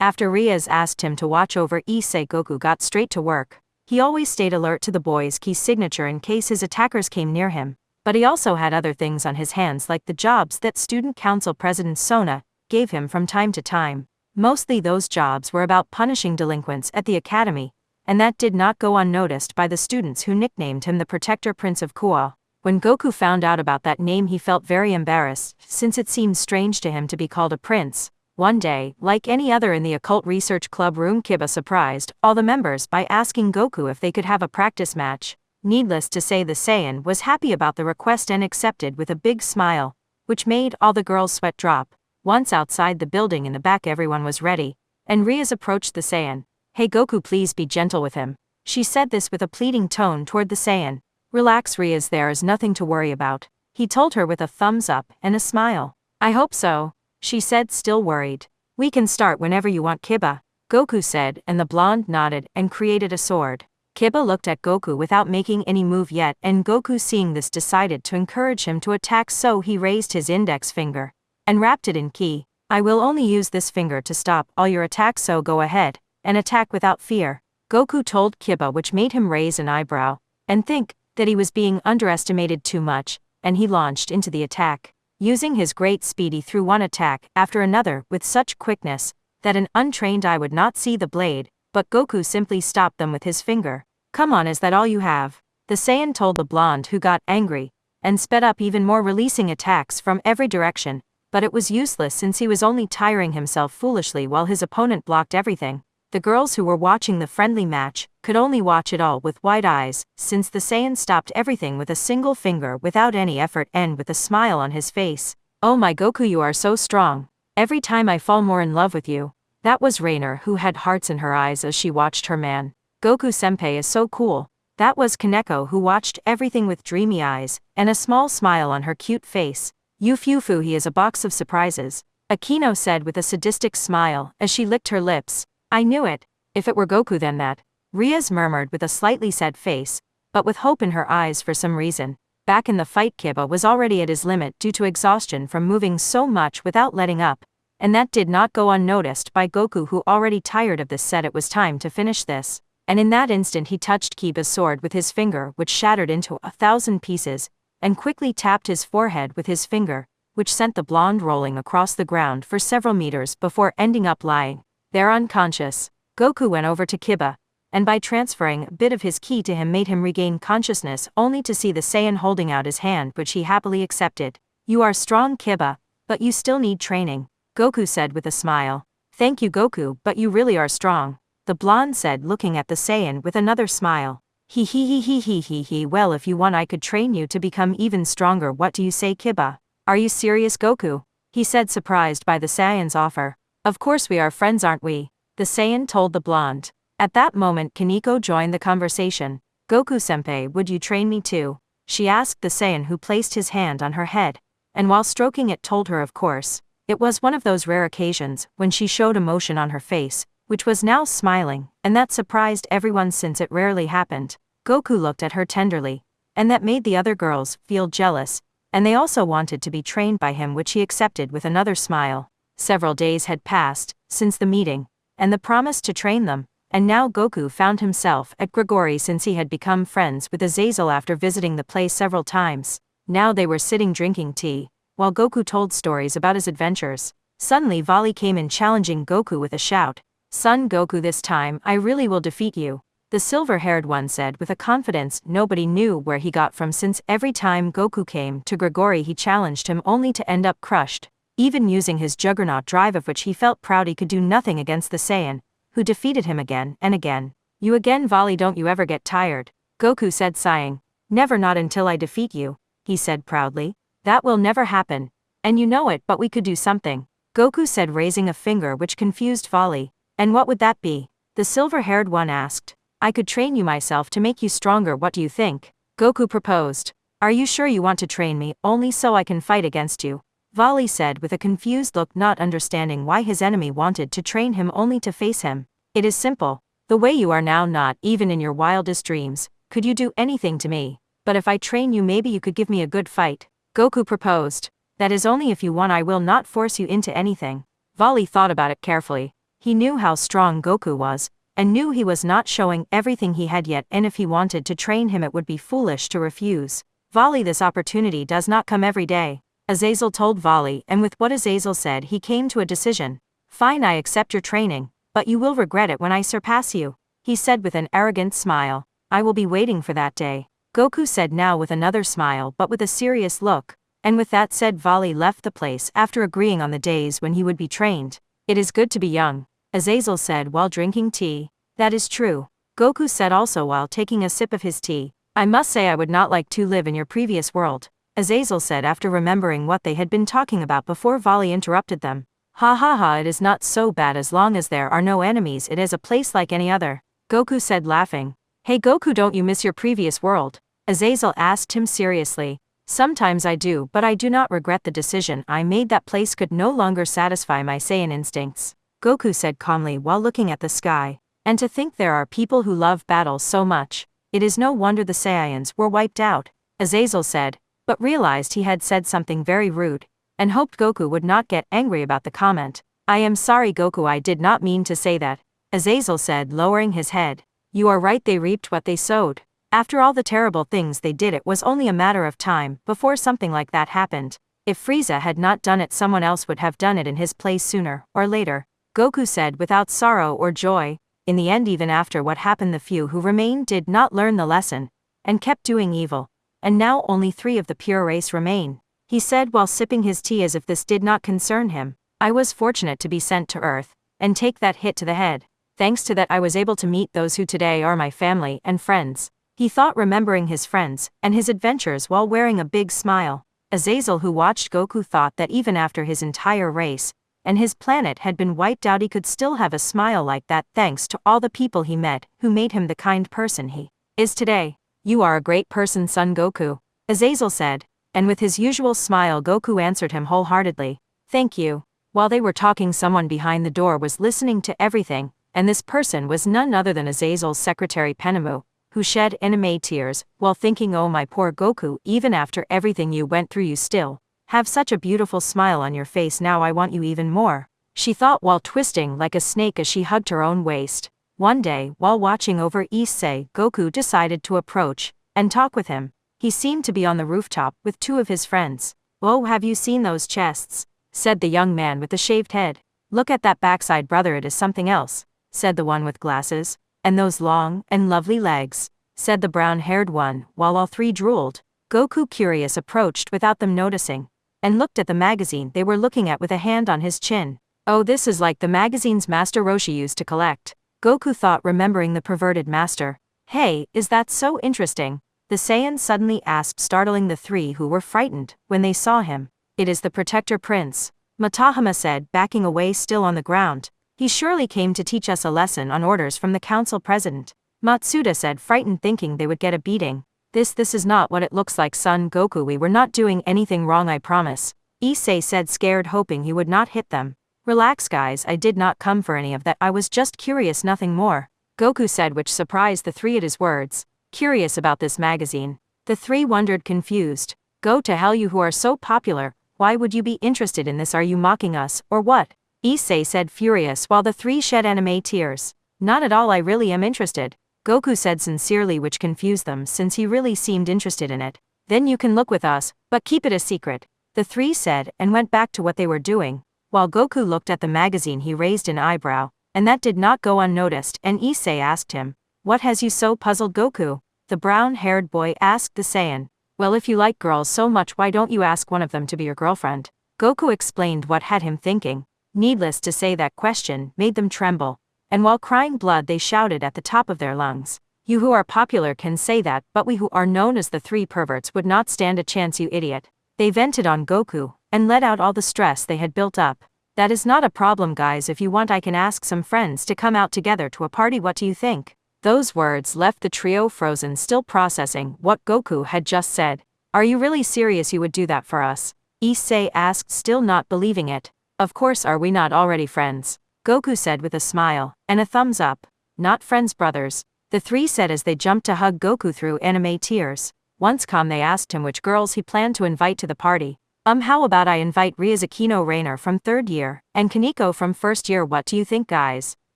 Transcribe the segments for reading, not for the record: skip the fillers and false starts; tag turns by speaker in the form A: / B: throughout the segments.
A: After Rias asked him to watch over Issei, Goku got straight to work. He always stayed alert to the boy's key signature in case his attackers came near him, but he also had other things on his hands like the jobs that Student Council President Sona gave him from time to time. Mostly those jobs were about punishing delinquents at the academy, and that did not go unnoticed by the students who nicknamed him the Protector Prince of Kuo. When Goku found out about that name, he felt very embarrassed, since it seemed strange to him to be called a prince. One day, like any other in the Occult Research Club room, Kiba surprised all the members by asking Goku if they could have a practice match. Needless to say, the Saiyan was happy about the request and accepted with a big smile, which made all the girls' sweat drop. Once outside the building in the back, everyone was ready, and Rias approached the Saiyan. "Hey Goku, please be gentle with him." She said this with a pleading tone toward the Saiyan. "Relax Rias, there is nothing to worry about," he told her with a thumbs up and a smile. "I hope so," she said, still worried. "We can start whenever you want, Kiba," Goku said, and the blonde nodded and created a sword. Kiba looked at Goku without making any move yet, and Goku, seeing this, decided to encourage him to attack, so he raised his index finger and wrapped it in ki. "I will only use this finger to stop all your attacks, so go ahead and attack without fear," Goku told Kiba, which made him raise an eyebrow and think that he was being underestimated too much, and he launched into the attack. Using his great speed, he threw one attack after another with such quickness that an untrained eye would not see the blade, but Goku simply stopped them with his finger. "Come on, is that all you have?" the Saiyan told the blonde, who got angry and sped up even more, releasing attacks from every direction, but it was useless since he was only tiring himself foolishly while his opponent blocked everything. The girls who were watching the friendly match could only watch it all with wide eyes, since the Saiyan stopped everything with a single finger without any effort and with a smile on his face. "Oh my Goku, you are so strong. Every time I fall more in love with you." That was Rainer, who had hearts in her eyes as she watched her man. "Goku senpai is so cool." That was Kaneko, who watched everything with dreamy eyes and a small smile on her cute face. "Yufufu, he is a box of surprises," Akino said with a sadistic smile as she licked her lips. "I knew it. If it were Goku, then that," Rias murmured with a slightly sad face, but with hope in her eyes for some reason. Back in the fight, Kiba was already at his limit due to exhaustion from moving so much without letting up, and that did not go unnoticed by Goku, who, already tired of this, said it was time to finish this. And in that instant he touched Kiba's sword with his finger, which shattered into 1,000 pieces, and quickly tapped his forehead with his finger, which sent the blonde rolling across the ground for several meters before ending up lying there unconscious. Goku went over to Kiba, and by transferring a bit of his ki to him, made him regain consciousness, only to see the Saiyan holding out his hand, which he happily accepted. "You are strong, Kiba, but you still need training," Goku said with a smile. "Thank you, Goku, but you really are strong," the blonde said, looking at the Saiyan with another smile. He. "Well, if you want, I could train you to become even stronger. What do you say, Kiba?" "Are you serious, Goku?" he said, surprised by the Saiyan's offer. "Of course we are friends, aren't we?" the Saiyan told the blonde. At that moment, Kaneko joined the conversation. "Goku senpai, would you train me too?" she asked the Saiyan, who placed his hand on her head, and while stroking it told her of course. It was one of those rare occasions when she showed emotion on her face, which was now smiling, and that surprised everyone since it rarely happened. Goku looked at her tenderly, and that made the other girls feel jealous, and they also wanted to be trained by him, which he accepted with another smile. Several days had passed since the meeting and the promise to train them, and now Goku found himself at Grigori, since he had become friends with Azazel after visiting the place several times. Now they were sitting drinking tea, while Goku told stories about his adventures. Suddenly Vali came in, challenging Goku with a shout. "Son Goku, this time I really will defeat you," the silver-haired one said with a confidence nobody knew where he got from, since every time Goku came to Grigori he challenged him only to end up crushed. Even using his juggernaut drive, of which he felt proud, he could do nothing against the Saiyan, who defeated him again and again. "You again, Vali, don't you ever get tired?" Goku said, sighing. "Never, not until I defeat you," he said proudly. "That will never happen. And you know it, but we could do something," Goku said, raising a finger, which confused Vali. "And what would that be?" the silver-haired one asked. "I could train you myself to make you stronger. What do you think?" Goku proposed. "Are you sure you want to train me, only so I can fight against you?" Vali said with a confused look, not understanding why his enemy wanted to train him only to face him. "It is simple. The way you are now, not even in your wildest dreams could you do anything to me. But if I train you, maybe you could give me a good fight," Goku proposed. "That is only if you want. I will not force you into anything." Vali thought about it carefully. He knew how strong Goku was, and knew he was not showing everything he had yet, and if he wanted to train him it would be foolish to refuse. Vali, this opportunity does not come every day, Azazel told Vali, and with what Azazel said he came to a decision. Fine, I accept your training, but you will regret it when I surpass you, he said with an arrogant smile. I will be waiting for that day, Goku said now with another smile but with a serious look, and with that said Vali left the place after agreeing on the days when he would be trained. It is good to be young, Azazel said while drinking tea. That is true, Goku said also while taking a sip of his tea. I must say I would not like to live in your previous world, Azazel said after remembering what they had been talking about before Vali interrupted them. Ha ha ha, it is not so bad as long as there are no enemies, it is a place like any other, Goku said laughing. Hey Goku, don't you miss your previous world? Azazel asked him seriously. Sometimes I do, but I do not regret the decision I made. That place could no longer satisfy my Saiyan instincts, Goku said calmly while looking at the sky. And to think there are people who love battle so much. It is no wonder the Saiyans were wiped out, Azazel said, but realized he had said something very rude, and hoped Goku would not get angry about the comment. I am sorry Goku, I did not mean to say that, Azazel said lowering his head. You are right, they reaped what they sowed. After all the terrible things they did, it was only a matter of time before something like that happened. If Frieza had not done it, someone else would have done it in his place sooner or later, Goku said without sorrow or joy. In the end, even after what happened, the few who remained did not learn the lesson, and kept doing evil, and now only 3 of the pure race remain, he said while sipping his tea as if this did not concern him. I was fortunate to be sent to Earth, and take that hit to the head. Thanks to that I was able to meet those who today are my family and friends, he thought, remembering his friends and his adventures while wearing a big smile. Azazel, who watched Goku, thought that even after his entire race and his planet had been wiped out, he could still have a smile like that thanks to all the people he met who made him the kind person he is today. You are a great person, son Goku, Azazel said, and with his usual smile Goku answered him wholeheartedly. Thank you. While they were talking, someone behind the door was listening to everything, and this person was none other than Azazel's secretary Penemu, who shed anime tears while thinking, oh my poor Goku, even after everything you went through you still have such a beautiful smile on your face. Now I want you even more, she thought while twisting like a snake as she hugged her own waist. One day, while watching over Issei, Goku decided to approach and talk with him. He seemed to be on the rooftop with 2 of his friends. Oh, have you seen those chests? Said the young man with the shaved head. Look at that backside, brother, it is something else, said the one with glasses. And those long and lovely legs, said the brown-haired one, while all 3 drooled. Goku, curious, approached without them noticing, and looked at the magazine they were looking at with a hand on his chin. Oh, this is like the magazines Master Roshi used to collect, Goku thought, remembering the perverted master. Hey, is that so interesting? The Saiyan suddenly asked, startling the 3 who were frightened when they saw him. It is the Protector Prince, Matahama said, backing away still on the ground. He surely came to teach us a lesson on orders from the council president, Matsuda said, frightened, thinking they would get a beating. This is not what it looks like, son Goku, we were not doing anything wrong, I promise, Issei said, scared, hoping he would not hit them. Relax guys, I did not come for any of that, I was just curious, nothing more, Goku said, which surprised the 3 at his words. Curious about this magazine? The 3 wondered, confused. Go to hell, you who are so popular, why would you be interested in this? Are you mocking us, or what? Issei said, furious, while the 3 shed anime tears. Not at all, I really am interested, Goku said sincerely, which confused them since he really seemed interested in it. Then you can look with us, but keep it a secret, the 3 said, and went back to what they were doing. While Goku looked at the magazine, he raised an eyebrow, and that did not go unnoticed, and Issei asked him, what has you so puzzled, Goku? The brown-haired boy asked the Saiyan. Well, if you like girls so much, why don't you ask one of them to be your girlfriend? Goku explained what had him thinking. Needless to say, that question made them tremble, and while crying blood they shouted at the top of their lungs. You who are popular can say that, but we who are known as the 3 perverts would not stand a chance, you idiot. They vented on Goku, and let out all the stress they had built up. That is not a problem guys, if you want I can ask some friends to come out together to a party, what do you think? Those words left the trio frozen, still processing what Goku had just said. Are you really serious you would do that for us? Issei asked, still not believing it. Of course, are we not already friends? Goku said with a smile, and a thumbs up. Not friends, brothers, the 3 said as they jumped to hug Goku through anime tears. Once calm, they asked him which girls he planned to invite to the party. How about I invite Ryuzakino Rainer from 3rd year, and Kaneko from 1st year, what do you think, guys?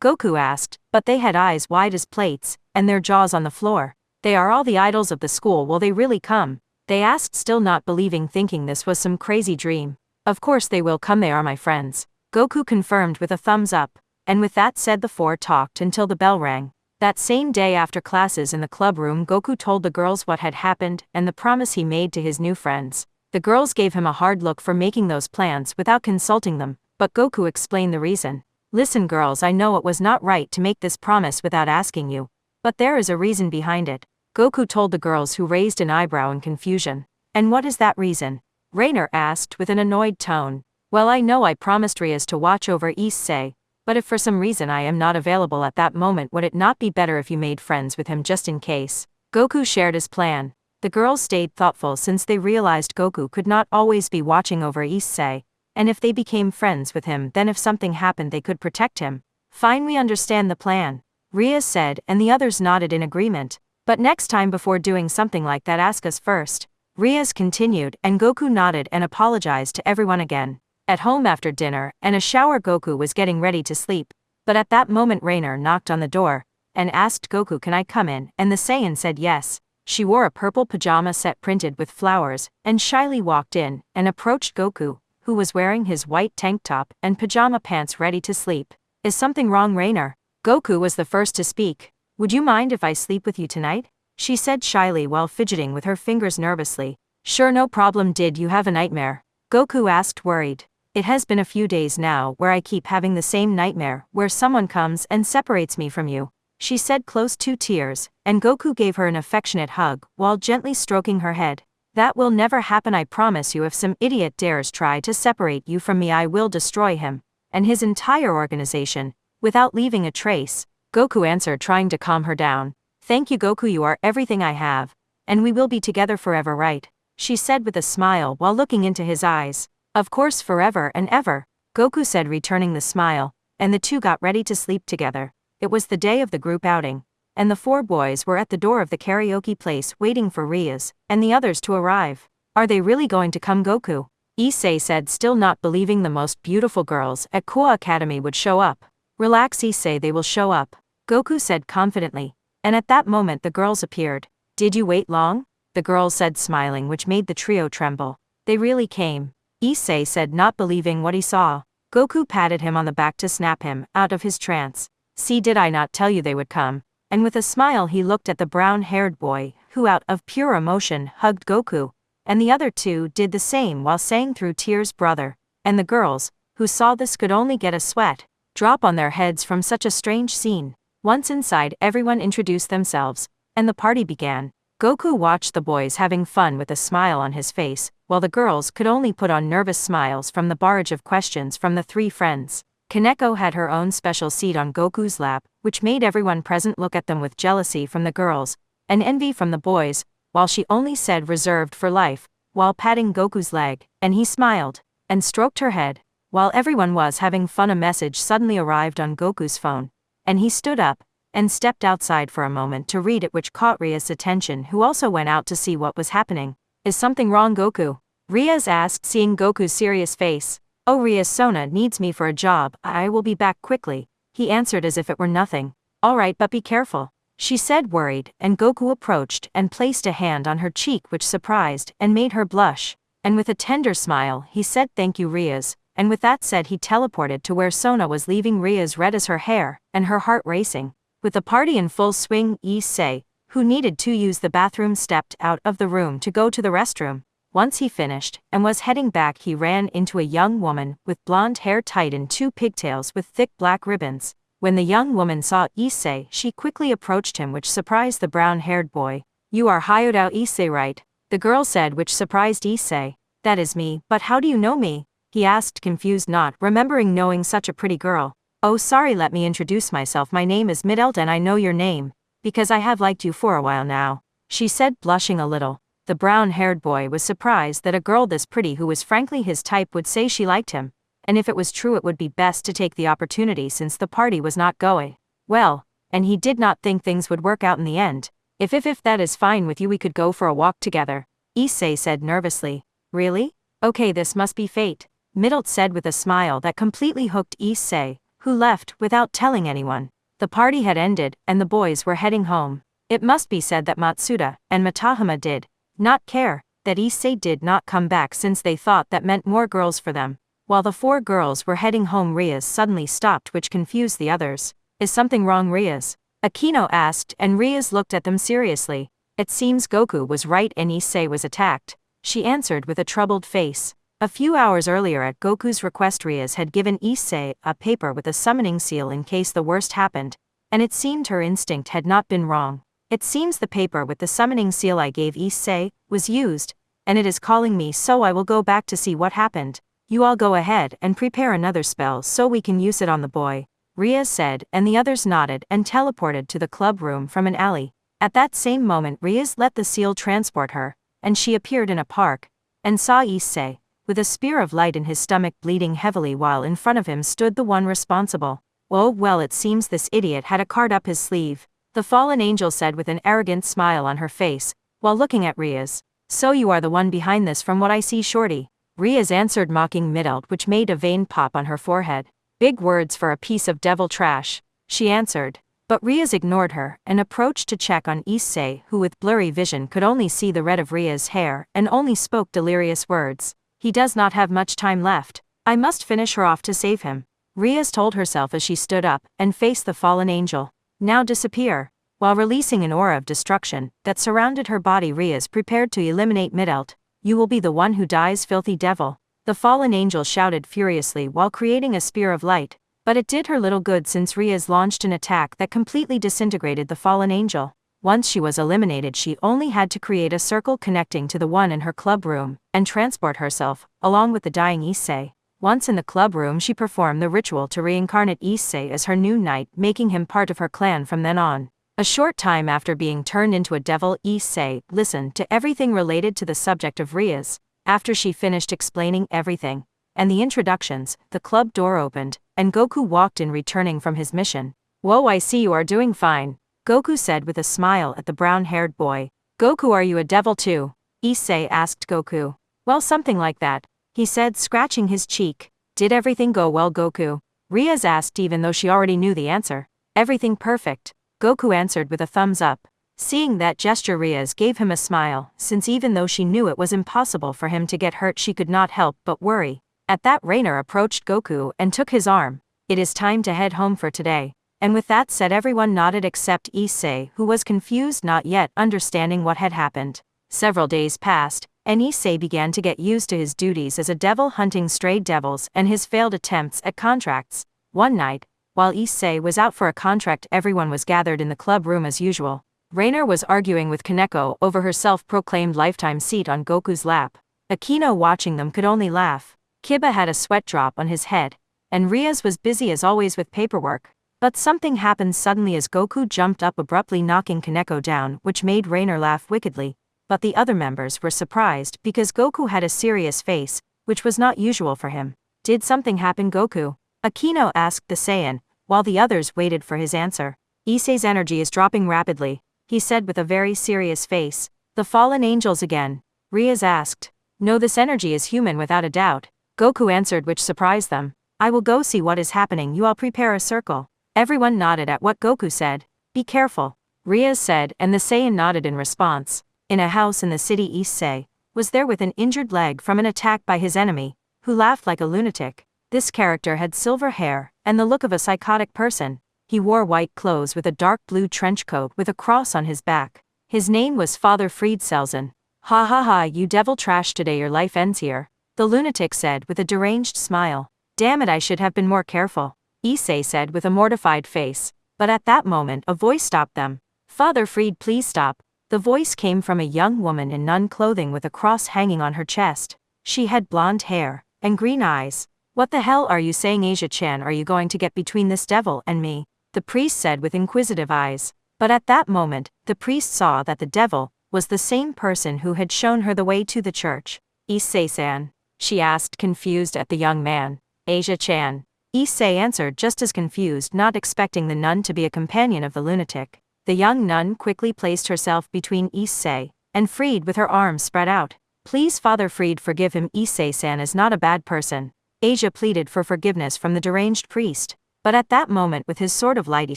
A: Goku asked, but they had eyes wide as plates, and their jaws on the floor. They are all the idols of the school, will they really come? They asked, still not believing, thinking this was some crazy dream. Of course they will come, they are my friends. Goku confirmed with a thumbs up, and with that said the four talked until the bell rang. That same day after classes in the club room, Goku told the girls what had happened and the promise he made to his new friends. The girls gave him a hard look for making those plans without consulting them, but Goku explained the reason. Listen girls, I know it was not right to make this promise without asking you, but there is a reason behind it. Goku told the girls, who raised an eyebrow in confusion. And what is that reason? Rainer asked with an annoyed tone. Well, I know I promised Rias to watch over Issei, but if for some reason I am not available at that moment, would it not be better if you made friends with him just in case? Goku shared his plan. The girls stayed thoughtful since they realized Goku could not always be watching over Issei, and if they became friends with him, then if something happened they could protect him. Fine, we understand the plan, Rias said, and the others nodded in agreement. But next time before doing something like that, ask us first. Rias continued, and Goku nodded and apologized to everyone again. At home after dinner and a shower, Goku was getting ready to sleep, but at that moment Rainer knocked on the door and asked Goku, can I come in? And the Saiyan said yes. She wore a purple pajama set printed with flowers and shyly walked in and approached Goku, who was wearing his white tank top and pajama pants ready to sleep. Is something wrong, Rainer? Goku was the first to speak. Would you mind if I sleep with you tonight? She said shyly while fidgeting with her fingers nervously. Sure, no problem. Did you have a nightmare? Goku asked, worried. It has been a few days now where I keep having the same nightmare where someone comes and separates me from you, she said, close to tears, and Goku gave her an affectionate hug while gently stroking her head. That will never happen, I promise you. If some idiot dares try to separate you from me, I will destroy him and his entire organization without leaving a trace, Goku answered, trying to calm her down. Thank you, Goku, you are everything I have, and we will be together forever, right? She said with a smile while looking into his eyes. Of course, forever and ever, Goku said, returning the smile, and the two got ready to sleep together. It was the day of the group outing, and the four boys were at the door of the karaoke place waiting for Rias and the others to arrive. Are they really going to come, Goku? Issei said, still not believing the most beautiful girls at Koa Academy would show up. Relax, Issei, they will show up, Goku said confidently, and at that moment the girls appeared. Did you wait long? The girls said, smiling, which made the trio tremble. They really came, Issei said, not believing what he saw. Goku patted him on the back to snap him out of his trance. See, did I not tell you they would come? And with a smile he looked at the brown-haired boy, who out of pure emotion hugged Goku, and the other two did the same while saying through tears, brother. And the girls, who saw this, could only get a sweat drop on their heads from such a strange scene. Once inside, everyone introduced themselves, and the party began. Goku watched the boys having fun with a smile on his face, while the girls could only put on nervous smiles from the barrage of questions from the three friends. Kaneko had her own special seat on Goku's lap, which made everyone present look at them with jealousy from the girls and envy from the boys, while she only said reserved for life, while patting Goku's leg, and he smiled and stroked her head. While everyone was having fun, a message suddenly arrived on Goku's phone, and he stood up and stepped outside for a moment to read it, which caught Ria's attention, who also went out to see what was happening. Is something wrong, Goku? Rias asked, seeing Goku's serious face. Oh, Rias, Sona needs me for a job. I will be back quickly, he answered as if it were nothing. All right, but be careful, she said, worried, and Goku approached and placed a hand on her cheek, which surprised and made her blush. And with a tender smile, he said, thank you, Rias. And with that said, he teleported to where Sona was, leaving Rias red as her hair and her heart racing. With the party in full swing, Issei, who needed to use the bathroom, stepped out of the room to go to the restroom. Once he finished and was heading back, he ran into a young woman with blonde hair tied in two pigtails with thick black ribbons. When the young woman saw Issei, she quickly approached him, which surprised the brown-haired boy. You are Hyodao Issei, right? The girl said, which surprised Issei. That is me, but how do you know me? He asked, confused, not remembering knowing such a pretty girl. Oh, sorry, let me introduce myself. My name is Midelt, and I know your name because I have liked you for a while now, she said, blushing a little. The brown-haired boy was surprised that a girl this pretty, who was frankly his type, would say she liked him, and if it was true, it would be best to take the opportunity since the party was not going well, and he did not think things would work out in the end. If that is fine with you, we could go for a walk together, Issei said nervously. Really? Okay, this must be fate, Middle said with a smile that completely hooked Issei, who left without telling anyone. The party had ended and the boys were heading home. It must be said that Matsuda and Matahama did not care that Issei did not come back, since they thought that meant more girls for them. While the 4 girls were heading home, Rias suddenly stopped, which confused the others. Is something wrong, Rias? Akino asked, and Rias looked at them seriously. It seems Goku was right and Issei was attacked, she answered with a troubled face. A few hours earlier, at Goku's request, Rias had given Issei a paper with a summoning seal in case the worst happened, and it seemed her instinct had not been wrong. It seems the paper with the summoning seal I gave Issei was used, and it is calling me, so I will go back to see what happened. You all go ahead and prepare another spell so we can use it on the boy, Rias said, and the others nodded and teleported to the club room from an alley. At that same moment, Rias let the seal transport her, and she appeared in a park, and saw Issei, with a spear of light in his stomach, bleeding heavily, while in front of him stood the one responsible. Oh well, it seems this idiot had a card up his sleeve, the fallen angel said with an arrogant smile on her face, while looking at Rias. So you are the one behind this from what I see, shorty, Rias answered, mocking Midelt, which made a vein pop on her forehead. Big words for a piece of devil trash, she answered. But Rias ignored her and approached to check on Issei, who with blurry vision could only see the red of Rias' hair and only spoke delirious words. He does not have much time left. I must finish her off to save him, Rias told herself as she stood up and faced the fallen angel. Now disappear. While releasing an aura of destruction that surrounded her body, Rias prepared to eliminate Midelt. You will be the one who dies, filthy devil, the fallen angel shouted furiously while creating a spear of light. But it did her little good, since Rias launched an attack that completely disintegrated the fallen angel. Once she was eliminated, she only had to create a circle connecting to the one in her club room, and transport herself, along with the dying Issei. Once in the club room, she performed the ritual to reincarnate Issei as her new knight, making him part of her clan from then on. A short time after being turned into a devil, Issei listened to everything related to the subject of Rias. After she finished explaining everything and the introductions, the club door opened, and Goku walked in, returning from his mission. Whoa, I see you are doing fine, Goku said with a smile at the brown-haired boy. Goku, are you a devil too? Issei asked Goku. Well, something like that, he said, scratching his cheek. Did everything go well, Goku? Rias asked, even though she already knew the answer. Everything perfect, Goku answered with a thumbs up. Seeing that gesture, Rias gave him a smile, since even though she knew it was impossible for him to get hurt, she could not help but worry. At that, Rainer approached Goku and took his arm. It is time to head home for today. And with that said, everyone nodded except Issei, who was confused, not yet understanding what had happened. Several days passed, and Issei began to get used to his duties as a devil, hunting stray devils and his failed attempts at contracts. One night, while Issei was out for a contract, everyone was gathered in the club room as usual. Rainer was arguing with Kaneko over her self-proclaimed lifetime seat on Goku's lap. Akino, watching them, could only laugh. Kiba had a sweat drop on his head, and Rias was busy as always with paperwork. But something happened suddenly as Goku jumped up abruptly, knocking Kaneko down, which made Rainer laugh wickedly. But the other members were surprised because Goku had a serious face, which was not usual for him. Did something happen, Goku? Akino asked the Saiyan, while the others waited for his answer. Issei's energy is dropping rapidly, he said with a very serious face. The fallen angels again? Rias asked. No, this energy is human without a doubt, Goku answered, which surprised them. I will go see what is happening, you all prepare a circle. Everyone nodded at what Goku said. Be careful, Rias said, and the Saiyan nodded in response. In a house in the city, Issei was there with an injured leg from an attack by his enemy, who laughed like a lunatic. This character had silver hair and the look of a psychotic person. He wore white clothes with a dark blue trench coat with a cross on his back. His name was Father Friedselsen. Ha ha ha, you devil trash, today your life ends here, the lunatic said with a deranged smile. Damn it, I should have been more careful, Issei said with a mortified face. But at that moment a voice stopped them. Father Fried, please stop. The voice came from a young woman in nun clothing with a cross hanging on her chest. She had blonde hair and green eyes. What the hell are you saying, Asia-chan? Are you going to get between this devil and me? The priest said with inquisitive eyes. But at that moment, the priest saw that the devil was the same person who had shown her the way to the church. Issei-san? She asked, confused at the young man. Asia-chan. Issei answered, just as confused, not expecting the nun to be a companion of the lunatic. The young nun quickly placed herself between Issei and Fried with her arms spread out. Please Father Fried forgive him, Issei-san is not a bad person. Asia pleaded for forgiveness from the deranged priest. But at that moment with his sword of light he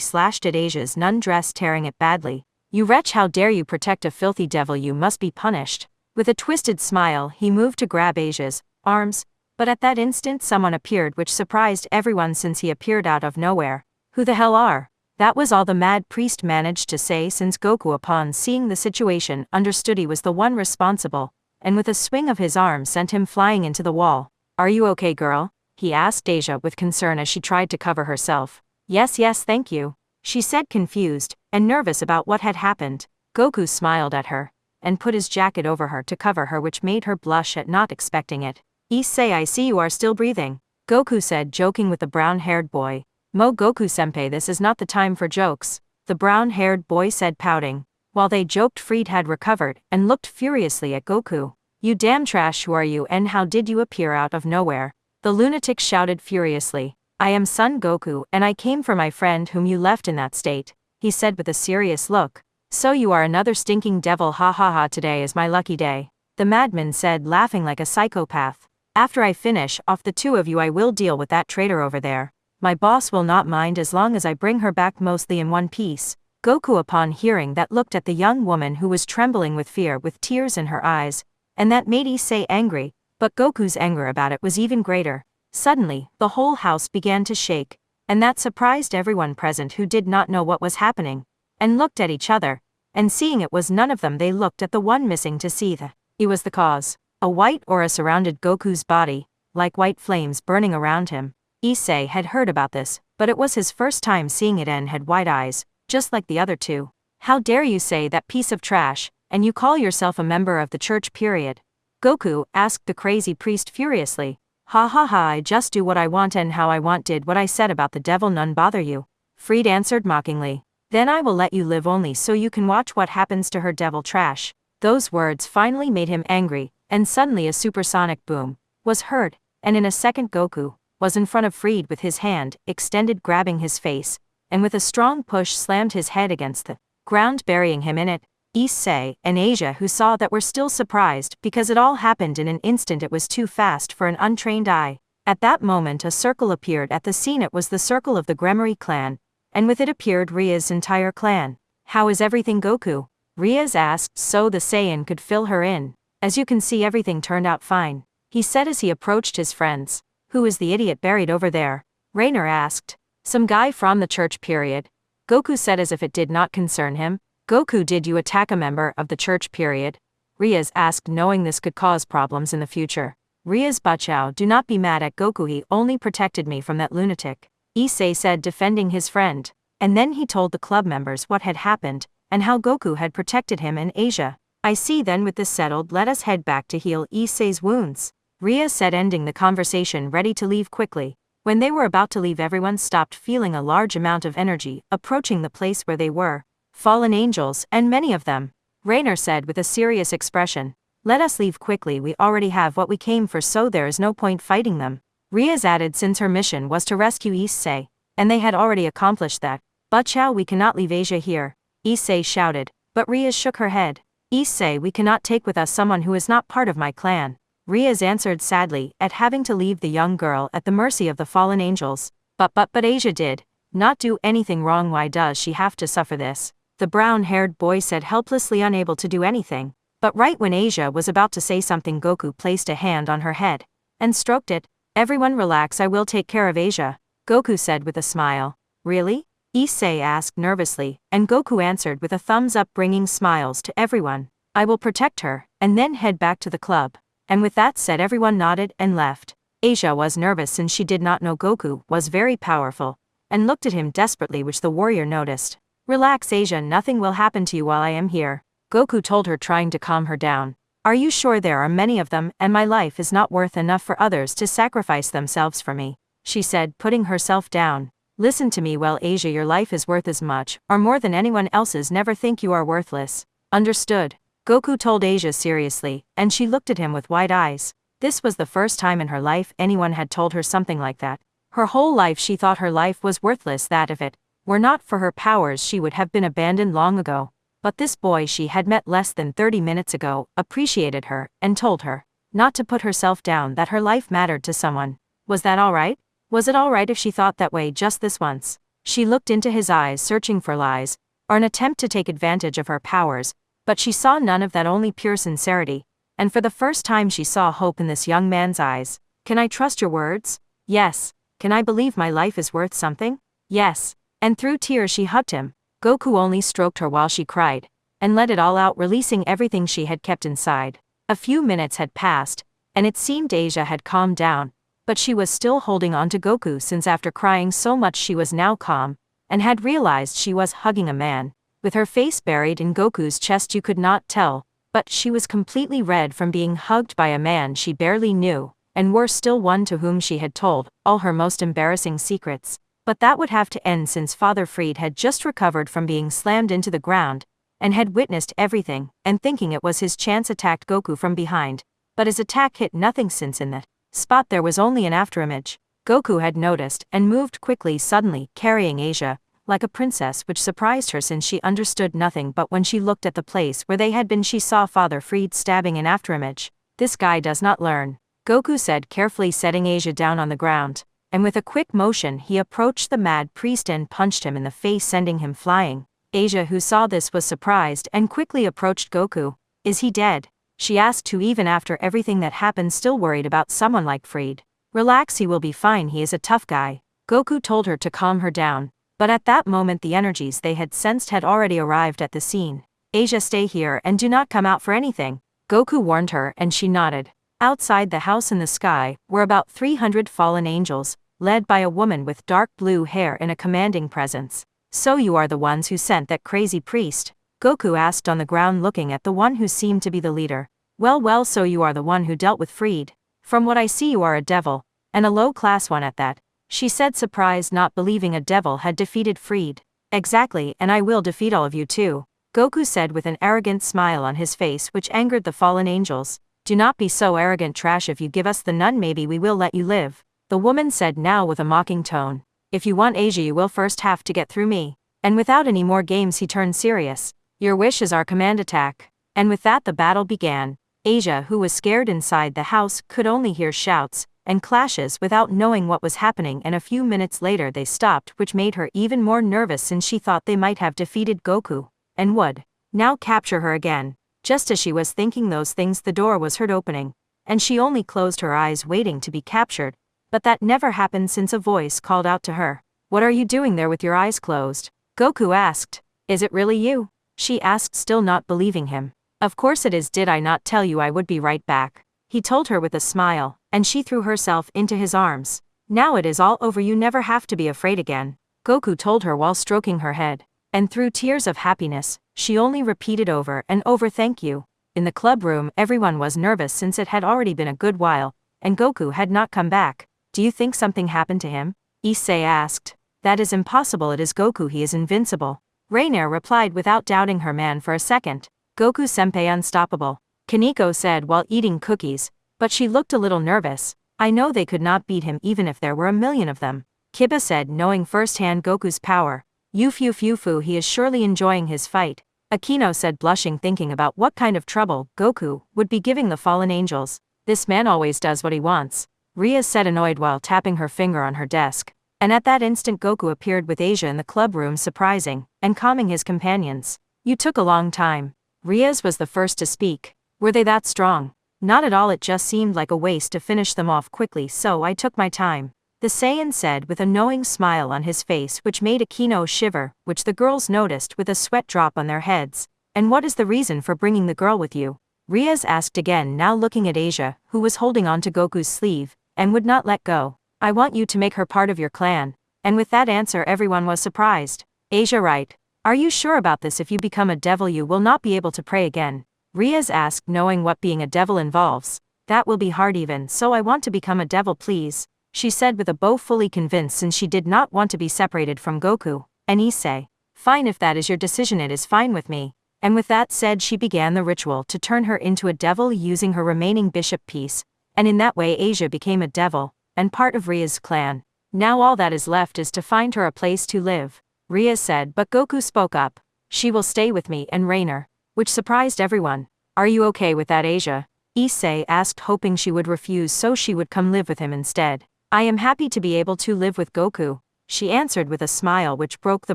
A: slashed at Asia's nun dress, tearing it badly. You wretch, how dare you protect a filthy devil, you must be punished. With a twisted smile he moved to grab Asia's arms, but at that instant someone appeared which surprised everyone since he appeared out of nowhere. Who the hell are? That was all the mad priest managed to say, since Goku, upon seeing the situation, understood he was the one responsible, and with a swing of his arm sent him flying into the wall. Are you okay, girl? He asked Asia with concern as she tried to cover herself. Yes, thank you, she said, confused and nervous about what had happened. Goku smiled at her and put his jacket over her to cover her, which made her blush at not expecting it. Issei, I see you are still breathing, Goku said, joking with the brown-haired boy. Mo Goku-senpai, this is not the time for jokes, the brown-haired boy said, pouting. While they joked, Fried had recovered and looked furiously at Goku. You damn trash, who are you and how did you appear out of nowhere? The lunatic shouted furiously. I am Son Goku and I came for my friend whom you left in that state, he said with a serious look. So you are another stinking devil, ha ha ha, today is my lucky day, the madman said, laughing like a psychopath. After I finish off the two of you I will deal with that traitor over there. My boss will not mind as long as I bring her back mostly in one piece. Goku, upon hearing that, looked at the young woman who was trembling with fear with tears in her eyes, and that made Issei angry, but Goku's anger about it was even greater. Suddenly, the whole house began to shake, and that surprised everyone present, who did not know what was happening, and looked at each other, and seeing it was none of them, they looked at the one missing to see it was the cause. A white aura surrounded Goku's body, like white flames burning around him. Issei had heard about this, but it was his first time seeing it and had wide eyes, just like the other two. How dare you say that piece of trash, and you call yourself a member of the church, period? Goku asked the crazy priest furiously. Ha ha ha, I just do what I want and how I want. Did what I said about the devil none bother you? Fried answered mockingly. Then I will let you live only so you can watch what happens to her, devil trash. Those words finally made him angry, and suddenly a supersonic boom was heard, and in a second Goku was in front of Fried with his hand extended, grabbing his face, and with a strong push slammed his head against the ground, burying him in it. Issei and Asia, who saw that, were still surprised because it all happened in an instant. It was too fast for an untrained eye. At that moment a circle appeared at the scene. It was the circle of the Gremory clan, and with it appeared Ria's entire clan. How is everything, Goku? Riaz asked so the Saiyan could fill her in. As you can see, everything turned out fine, he said as he approached his friends. Who is the idiot buried over there? Rainer asked. Some guy from the church, period, Goku said as if it did not concern him. Goku, did you attack a member of the church, period? Riaz asked, knowing this could cause problems in the future. Riaz Bachao, do not be mad at Goku, he only protected me from that lunatic, Issei said, defending his friend. And then he told the club members what had happened, and how Goku had protected him and Asia. I see, then with this settled, let us head back to heal Issei's wounds, Riaz said, ending the conversation, ready to leave quickly. When they were about to leave, everyone stopped, feeling a large amount of energy approaching the place where they were. Fallen angels, and many of them, Rainer said with a serious expression. Let us leave quickly, we already have what we came for, so there is no point fighting them, Riaz added, since her mission was to rescue Issei, and they had already accomplished that. Bachao, we cannot leave Asia here, Issei shouted, but Riaz shook her head. Issei, we cannot take with us someone who is not part of my clan, Riaz answered sadly at having to leave the young girl at the mercy of the fallen angels. But Asia did not do anything wrong, why does she have to suffer this? The brown-haired boy said, helplessly, unable to do anything. But right when Asia was about to say something, Goku placed a hand on her head and stroked it. Everyone relax, I will take care of Asia, Goku said with a smile. Really? Issei asked nervously, and Goku answered with a thumbs up, bringing smiles to everyone. I will protect her, and then head back to the club. And with that said, everyone nodded and left. Asia was nervous since she did not know Goku was very powerful, and looked at him desperately, which the warrior noticed. Relax, Asia, nothing will happen to you while I am here, Goku told her, trying to calm her down. Are you sure? There are many of them, and my life is not worth enough for others to sacrifice themselves for me, she said, putting herself down. Listen to me well, Asia, your life is worth as much, or more than anyone else's. Never think you are worthless. Understood? Goku told Asia seriously, and she looked at him with wide eyes. This was the first time in her life anyone had told her something like that. Her whole life she thought her life was worthless, that if it were not for her powers she would have been abandoned long ago. but this boy she had met less than 30 minutes ago appreciated her and told her not to put herself down, that her life mattered to someone. Was that alright? Was it alright if she thought that way just this once? She looked into his eyes, searching for lies, or an attempt to take advantage of her powers, but she saw none of that, only pure sincerity, and for the first time she saw hope in this young man's eyes. Can I trust your words? Yes. Can I believe my life is worth something? Yes. And through tears she hugged him. Goku only stroked her while she cried, and let it all out, releasing everything she had kept inside. A few minutes had passed, and it seemed Asia had calmed down, but she was still holding on to Goku, since after crying so much she was now calm, and had realized she was hugging a man. With her face buried in Goku's chest, you could not tell, but she was completely red from being hugged by a man she barely knew, and worse still, one to whom she had told all her most embarrassing secrets. But that would have to end, since Father Fried had just recovered from being slammed into the ground, and had witnessed everything, and thinking it was his chance attacked Goku from behind. But his attack hit nothing, since in that spot there was only an afterimage. Goku had noticed and moved quickly, suddenly carrying Asia like a princess, which surprised her since she understood nothing. But when she looked at the place where they had been, she saw Father Fried stabbing an afterimage. This guy does not learn, Goku said, carefully setting Asia down on the ground, and with a quick motion he approached the mad priest and punched him in the face, sending him flying. Asia, who saw this, was surprised and quickly approached Goku. Is he dead? She asked, who even after everything that happened still worried about someone like Fried. Relax, he will be fine, he is a tough guy. Goku told her to calm her down, but at that moment the energies they had sensed had already arrived at the scene. Asia, stay here and do not come out for anything, Goku warned her, and she nodded. Outside the house in the sky were about 300 fallen angels, led by a woman with dark blue hair in a commanding presence. So you are the ones who sent that crazy priest? Goku asked, on the ground looking at the one who seemed to be the leader. Well, so you are the one who dealt with Fried. From what I see you are a devil, and a low-class one at that, she said, surprised, not believing a devil had defeated Fried. Exactly, and I will defeat all of you too, Goku said with an arrogant smile on his face which angered the fallen angels. Do not be so arrogant, trash. If you give us the nun, maybe we will let you live, the woman said now with a mocking tone. If you want Asia, you will first have to get through me. And without any more games he turned serious. Your wish is our command, attack. And with that the battle began. Asia, who was scared inside the house, could only hear shouts and clashes without knowing what was happening, and a few minutes later they stopped, which made her even more nervous since she thought they might have defeated Goku, and would now capture her again. Just as she was thinking those things, the door was heard opening, and she only closed her eyes waiting to be captured, but that never happened since a voice called out to her. What are you doing there with your eyes closed? Goku asked. Is it really you? She asked, still not believing him. Of course it is. Did I not tell you I would be right back? He told her with a smile, and she threw herself into his arms. Now it is all over, you never have to be afraid again, Goku told her while stroking her head, and through tears of happiness, she only repeated over and over, thank you. In the club room everyone was nervous since it had already been a good while, and Goku had not come back. Do you think something happened to him? Issei asked. That is impossible, it is Goku, he is invincible, Rainier replied without doubting her man for a second. Goku-senpai unstoppable, Kaneko said while eating cookies, but she looked a little nervous. I know they could not beat him even if there were a million of them, Kiba said, knowing firsthand Goku's power. Yufu, he is surely enjoying his fight, Akino said, blushing, thinking about what kind of trouble Goku would be giving the fallen angels. This man always does what he wants, Ria said, annoyed while tapping her finger on her desk. And at that instant Goku appeared with Asia in the club room, surprising and calming his companions. You took a long time. Ria's was the first to speak. Were they that strong? Not at all, it just seemed like a waste to finish them off quickly, so I took my time, the Saiyan said with a knowing smile on his face which made Akino shiver, which the girls noticed with a sweat drop on their heads. And what is the reason for bringing the girl with you? Riaz asked again, now looking at Asia, who was holding on to Goku's sleeve and would not let go. I want you to make her part of your clan. And with that answer everyone was surprised. Asia, right? Are you sure about this? If you become a devil you will not be able to pray again, Riaz asked, knowing what being a devil involves. That will be hard, even so I want to become a devil, please, she said with a bow, fully convinced since she did not want to be separated from Goku. And Issei, fine, if that is your decision it is fine with me. And with that said she began the ritual to turn her into a devil using her remaining bishop piece, and in that way Asia became a devil and part of Ria's clan. Now all that is left is to find her a place to live, Ria said, but Goku spoke up. She will stay with me and Rainer. Which surprised everyone. Are you okay with that, Asia? Issei asked, hoping she would refuse so she would come live with him instead. I am happy to be able to live with Goku, she answered with a smile which broke the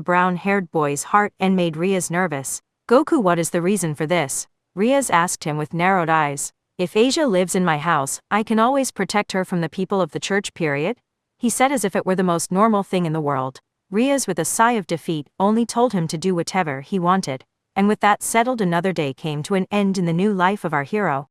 A: brown-haired boy's heart and made Riaz nervous. Goku, what is the reason for this? Riaz asked him with narrowed eyes. If Asia lives in my house, I can always protect her from the people of the church, period? He said as if it were the most normal thing in the world. Riaz, with a sigh of defeat, only told him to do whatever he wanted. And with that settled, another day came to an end in the new life of our hero.